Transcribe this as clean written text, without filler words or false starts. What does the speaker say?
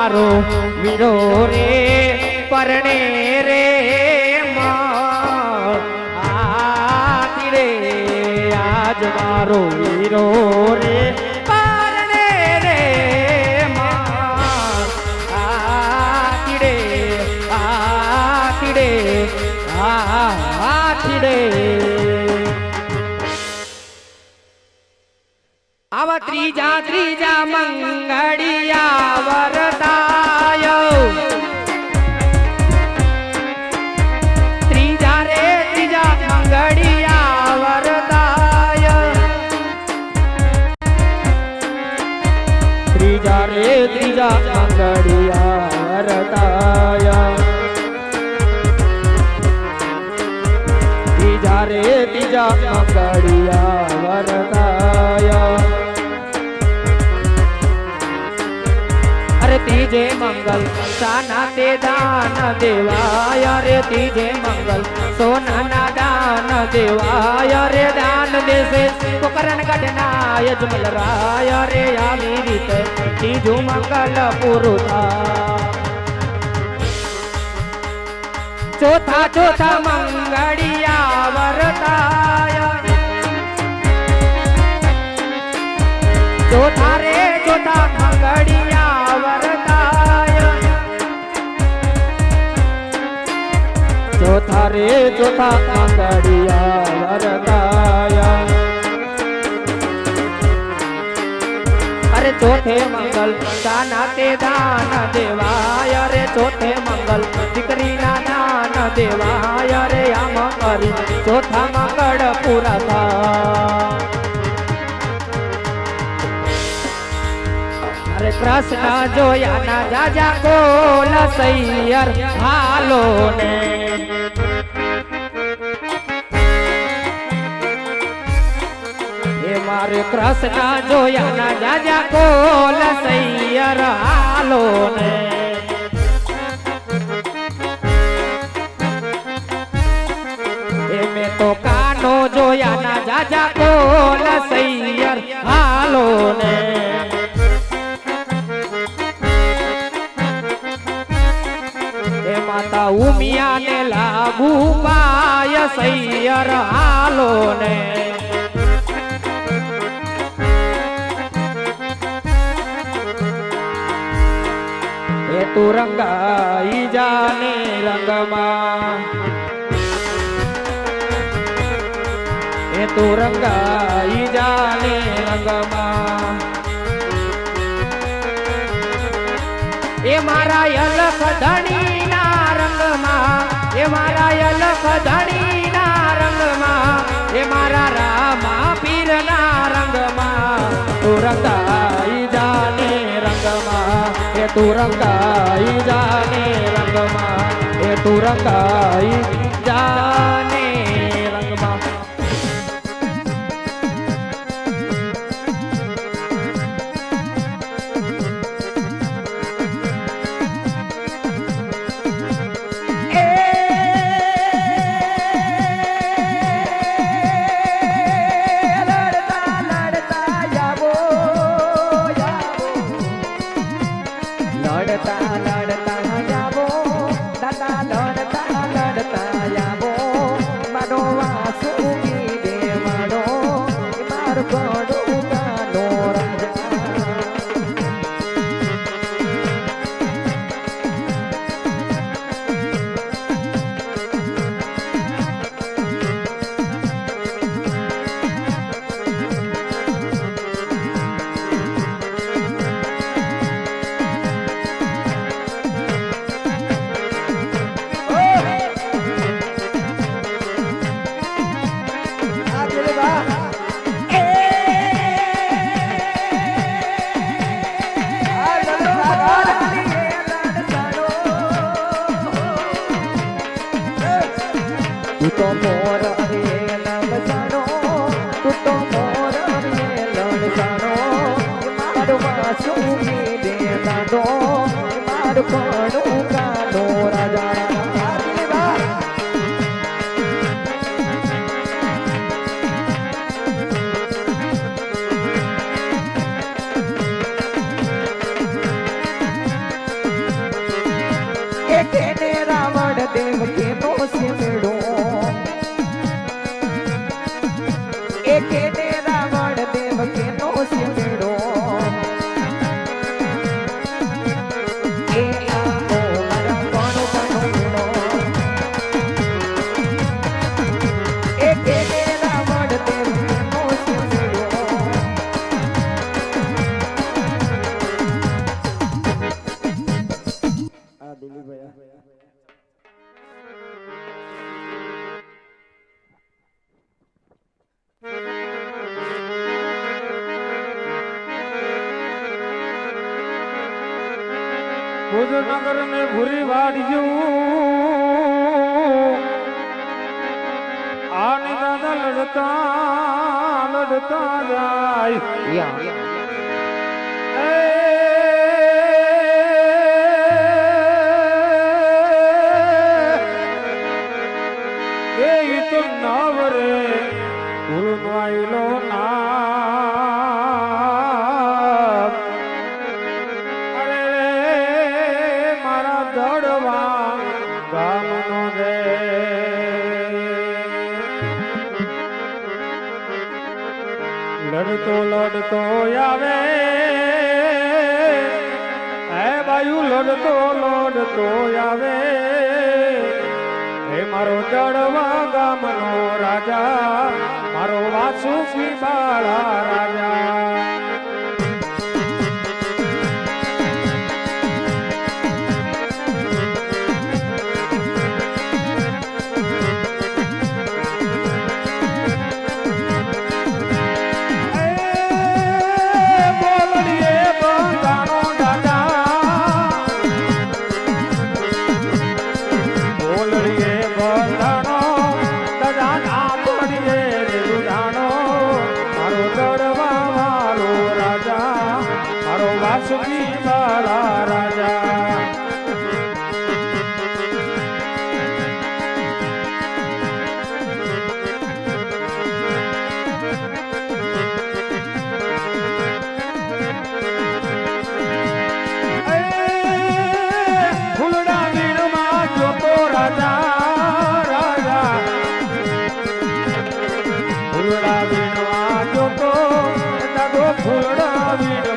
मारो वीरो रे परणे रे आज मारो वीरो रे परणे रे आखिड़े आवा त्रीजा त्रीजा मंगड़िया वरदायो त्रीजा रे त्रीजा मंगड़िया वरदायो त्रीजा रे त्रीजा मंगड़िया वरदाया तीजा रे तीजा मंगड़िया वरदाया अरे तीजे मंगल साना ते दान देवाय रे तीजे मंगल सोना ना दान देवाय रे दान देसे कुकरण गढ़ना यजमल राय रे आमी रीते तीजू मंगल पुरुषा चौथा चौथा मंगड़िया वरदाया चौथा रे चौथा मंगड़िया वरदाया चौथा रे चौथा मंगड़िया वरदाया अरे चौथे मंगल दाना ते दान देवाय रे चौथे मंगल दीकरी ना दान देवाय रे आम करी चौथा मंगल पूरा था अरे कृष्ण जोया ना जाजा कोल सैयर हालो ने मारे कृष्ण जोया ना जाजा कोल सैयर हालो ने में तो कानो जोया ना जाजा कोल सैयर हालो ने माता उमिया ने लागू पाय सैयर हालो ने तू रंगाई जाने रंगमा तू रंगाई जाने रंगमा ए मारा यलख धनी ना रंगमा ए मारा यलख धनी ना रंगमा ए मारा रामा पीर ना रंगमा तू रंगाई जाने रंगमा ए तू रंगाई जाने रंगमा ए तू रंगाई जाने रंगमा लड़ता लड़ता जाबो दादा लड़ता लड़ता નગર ને ભૂરી વાડ્યું આની દાદા લડતા જાય એ તો નાવરે ભૂલવાયેલો ના અરે મારા દડવા ગામનો રે લડતો લડતો આવે હે બાયુ લડતો લડતો આવે હે મારો દડવા ગામનો રાજા મારો વાસુકી બાળા રાજા વાસુકી બાળા રાજા ફૂલડા વીણમાં જોતો રાજા રાજા ફૂલડા વીણમાં જોતો દાદો ફૂલડા વીણ